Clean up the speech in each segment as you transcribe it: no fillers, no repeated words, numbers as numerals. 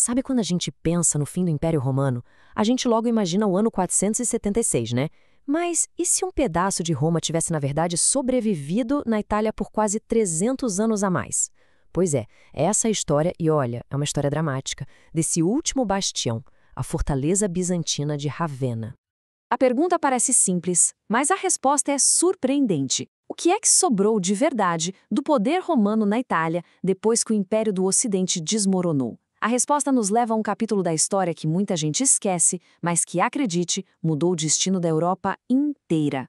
Sabe quando a gente pensa no fim do Império Romano, a gente logo imagina o ano 476, né? Mas e se um pedaço de Roma tivesse, na verdade, sobrevivido na Itália por quase 300 anos a mais? Pois é, essa é a história, e olha, é uma história dramática, desse último bastião, a fortaleza bizantina de Ravenna. A pergunta parece simples, mas a resposta é surpreendente. O que é que sobrou de verdade do poder romano na Itália depois que o Império do Ocidente desmoronou? A resposta nos leva a um capítulo da história que muita gente esquece, mas que, acredite, mudou o destino da Europa inteira.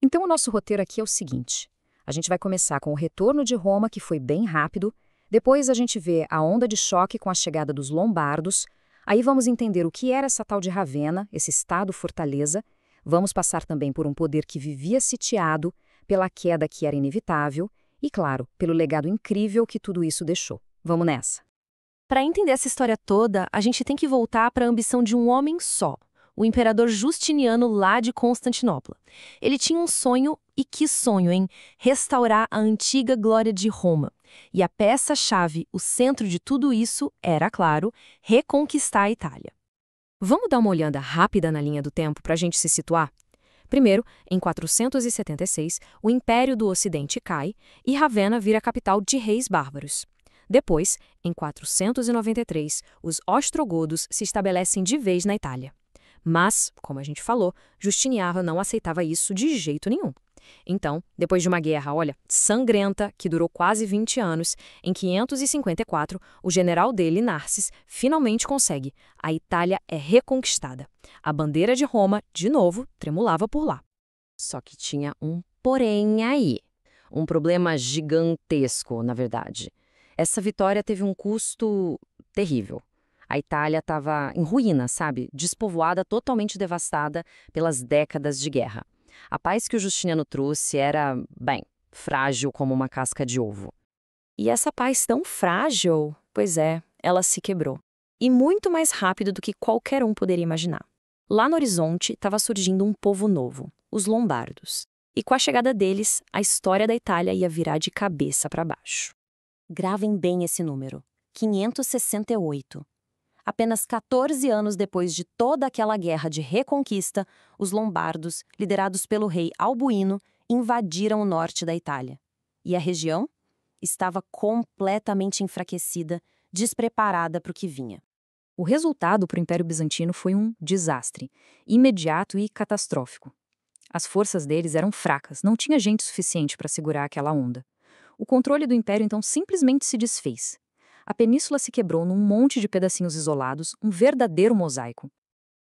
Então, o nosso roteiro aqui é o seguinte: a gente vai começar com o retorno de Roma, que foi bem rápido, depois a gente vê a onda de choque com a chegada dos lombardos, aí vamos entender o que era essa tal de Ravenna, esse estado-fortaleza, vamos passar também por um poder que vivia sitiado, pela queda que era inevitável e, claro, pelo legado incrível que tudo isso deixou. Vamos nessa! Para entender essa história toda, a gente tem que voltar para a ambição de um homem só, o imperador Justiniano lá de Constantinopla. Ele tinha um sonho, e que sonho, hein? Restaurar a antiga glória de Roma. E a peça-chave, o centro de tudo isso, era, claro, reconquistar a Itália. Vamos dar uma olhada rápida na linha do tempo para a gente se situar? Primeiro, em 476, o Império do Ocidente cai e Ravenna vira capital de reis bárbaros. Depois, em 493, os ostrogodos se estabelecem de vez na Itália. Mas, como a gente falou, Justiniano não aceitava isso de jeito nenhum. Então, depois de uma guerra, sangrenta, que durou quase 20 anos, em 554, o general dele, Narses, finalmente consegue. A Itália é reconquistada. A bandeira de Roma, de novo, tremulava por lá. Só que tinha um porém aí. Um problema gigantesco, na verdade. Essa vitória teve um custo terrível. A Itália estava em ruína, sabe? Despovoada, totalmente devastada pelas décadas de guerra. A paz que o Justiniano trouxe era, bem, frágil como uma casca de ovo. E essa paz tão frágil, pois é, ela se quebrou. E muito mais rápido do que qualquer um poderia imaginar. Lá no horizonte estava surgindo um povo novo, os lombardos. E com a chegada deles, a história da Itália ia virar de cabeça para baixo. Gravem bem esse número, 568. Apenas 14 anos depois de toda aquela guerra de reconquista, os lombardos, liderados pelo rei Albuíno, invadiram o norte da Itália. E a região estava completamente enfraquecida, despreparada para o que vinha. O resultado para o Império Bizantino foi um desastre, imediato e catastrófico. As forças deles eram fracas, não tinha gente suficiente para segurar aquela onda. O controle do Império então simplesmente se desfez. A península se quebrou num monte de pedacinhos isolados, um verdadeiro mosaico.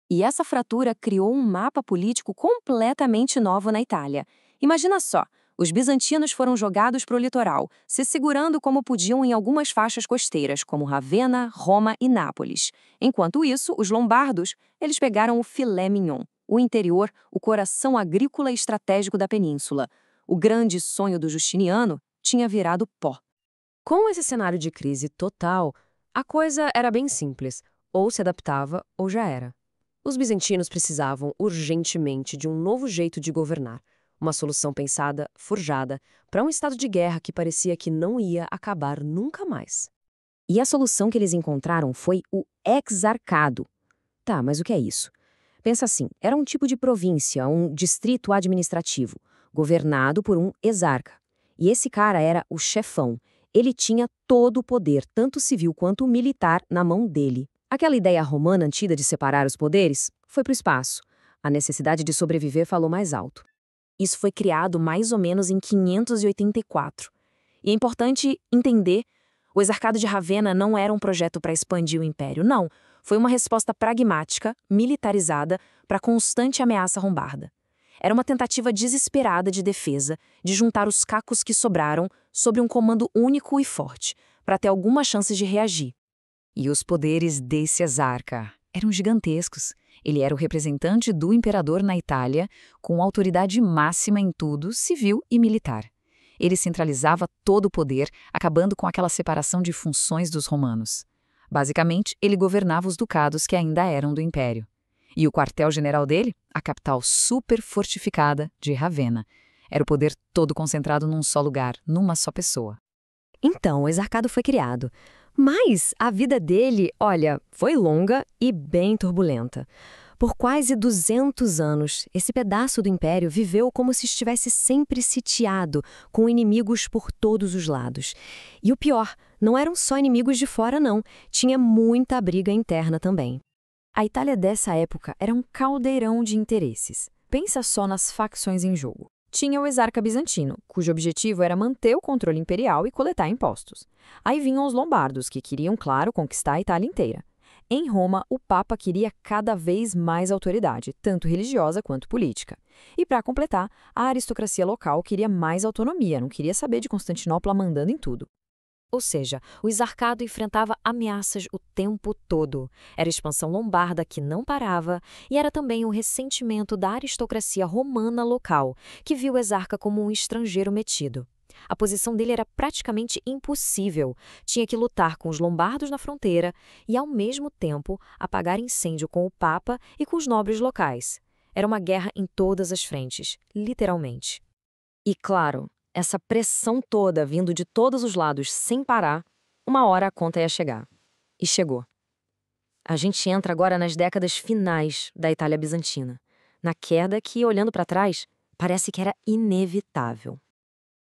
E essa fratura criou um mapa político completamente novo na Itália. Imagina só, os bizantinos foram jogados para o litoral, se segurando como podiam em algumas faixas costeiras, como Ravenna, Roma e Nápoles. Enquanto isso, os lombardos, eles pegaram o filé mignon, o interior, o coração agrícola e estratégico da península. O grande sonho do Justiniano tinha virado pó. Com esse cenário de crise total, a coisa era bem simples. Ou se adaptava, ou já era. Os bizantinos precisavam urgentemente de um novo jeito de governar. Uma solução pensada, forjada, para um estado de guerra que parecia que não ia acabar nunca mais. E a solução que eles encontraram foi o exarcado. Tá, mas o que é isso? Pensa assim, era um tipo de província, um distrito administrativo, governado por um exarca. E esse cara era o chefão. Ele tinha todo o poder, tanto civil quanto militar, na mão dele. Aquela ideia romana antiga de separar os poderes foi para o espaço. A necessidade de sobreviver falou mais alto. Isso foi criado mais ou menos em 584. E é importante entender, o exarcado de Ravenna não era um projeto para expandir o império, não. Foi uma resposta pragmática, militarizada, para a constante ameaça lombarda. Era uma tentativa desesperada de defesa, de juntar os cacos que sobraram sob um comando único e forte, para ter alguma chance de reagir. E os poderes desse exarca eram gigantescos. Ele era o representante do imperador na Itália, com autoridade máxima em tudo, civil e militar. Ele centralizava todo o poder, acabando com aquela separação de funções dos romanos. Basicamente, ele governava os ducados que ainda eram do império. E o quartel-general dele? A capital super fortificada de Ravenna. Era o poder todo concentrado num só lugar, numa só pessoa. Então, o exarcado foi criado. Mas a vida dele, olha, foi longa e bem turbulenta. Por quase 200 anos, esse pedaço do império viveu como se estivesse sempre sitiado, com inimigos por todos os lados. E o pior, não eram só inimigos de fora, não. Tinha muita briga interna também. A Itália dessa época era um caldeirão de interesses. Pensa só nas facções em jogo. Tinha o exarca bizantino, cujo objetivo era manter o controle imperial e coletar impostos. Aí vinham os lombardos, que queriam, claro, conquistar a Itália inteira. Em Roma, o Papa queria cada vez mais autoridade, tanto religiosa quanto política. E, para completar, a aristocracia local queria mais autonomia, não queria saber de Constantinopla mandando em tudo. Ou seja, o exarcado enfrentava ameaças o tempo todo. Era a expansão lombarda que não parava e era também o ressentimento da aristocracia romana local, que viu o exarca como um estrangeiro metido. A posição dele era praticamente impossível. Tinha que lutar com os lombardos na fronteira e, ao mesmo tempo, apagar incêndio com o Papa e com os nobres locais. Era uma guerra em todas as frentes, literalmente. E, claro, essa pressão toda vindo de todos os lados sem parar, uma hora a conta ia chegar. E chegou. A gente entra agora nas décadas finais da Itália bizantina, na queda que, olhando para trás, parece que era inevitável.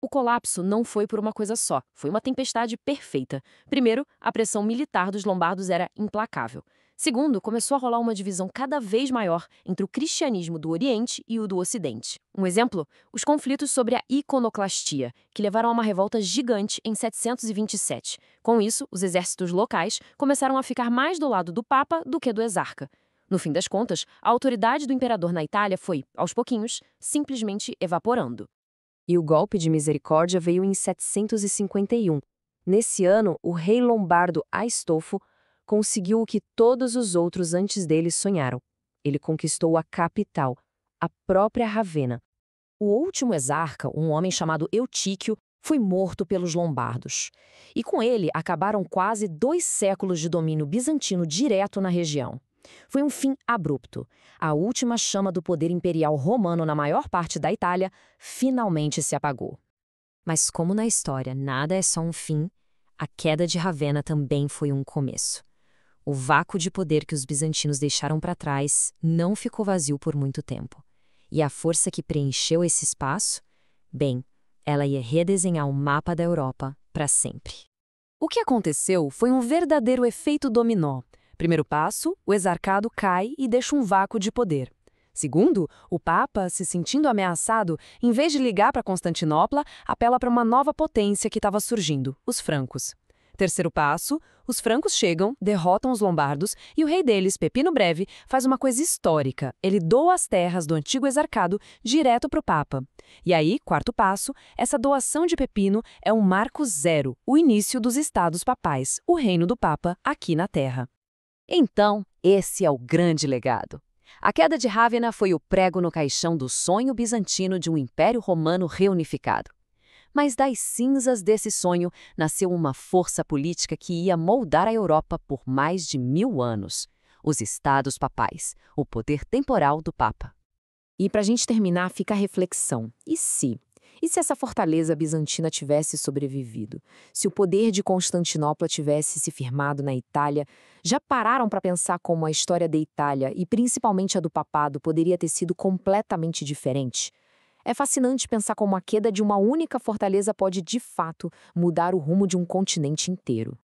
O colapso não foi por uma coisa só, foi uma tempestade perfeita. Primeiro, a pressão militar dos lombardos era implacável. Segundo, começou a rolar uma divisão cada vez maior entre o cristianismo do Oriente e o do Ocidente. Um exemplo? Os conflitos sobre a iconoclastia, que levaram a uma revolta gigante em 727. Com isso, os exércitos locais começaram a ficar mais do lado do Papa do que do exarca. No fim das contas, a autoridade do imperador na Itália foi, aos pouquinhos, simplesmente evaporando. E o golpe de misericórdia veio em 751. Nesse ano, o rei lombardo Astolfo conseguiu o que todos os outros antes dele sonharam. Ele conquistou a capital, a própria Ravenna. O último exarca, um homem chamado Eutíquio, foi morto pelos lombardos. E com ele acabaram quase 2 séculos de domínio bizantino direto na região. Foi um fim abrupto. A última chama do poder imperial romano na maior parte da Itália finalmente se apagou. Mas como na história nada é só um fim, a queda de Ravenna também foi um começo. O vácuo de poder que os bizantinos deixaram para trás não ficou vazio por muito tempo. E a força que preencheu esse espaço? Bem, ela ia redesenhar o mapa da Europa para sempre. O que aconteceu foi um verdadeiro efeito dominó. Primeiro passo, o exarcado cai e deixa um vácuo de poder. Segundo, o Papa, se sentindo ameaçado, em vez de ligar para Constantinopla, apela para uma nova potência que estava surgindo, os francos. Terceiro passo, os francos chegam, derrotam os lombardos e o rei deles, Pepino Breve, faz uma coisa histórica. Ele doa as terras do antigo exarcado direto para o Papa. E aí, quarto passo, essa doação de Pepino é um marco zero, o início dos estados papais, o reino do Papa aqui na Terra. Então, esse é o grande legado. A queda de Ravenna foi o prego no caixão do sonho bizantino de um império romano reunificado. Mas das cinzas desse sonho nasceu uma força política que ia moldar a Europa por mais de 1000 anos. Os Estados Papais, o poder temporal do Papa. E para a gente terminar, fica a reflexão. E se? E se essa fortaleza bizantina tivesse sobrevivido? Se o poder de Constantinopla tivesse se firmado na Itália? Já pararam para pensar como a história da Itália, e principalmente a do papado, poderia ter sido completamente diferente? É fascinante pensar como a queda de uma única fortaleza pode, de fato, mudar o rumo de um continente inteiro.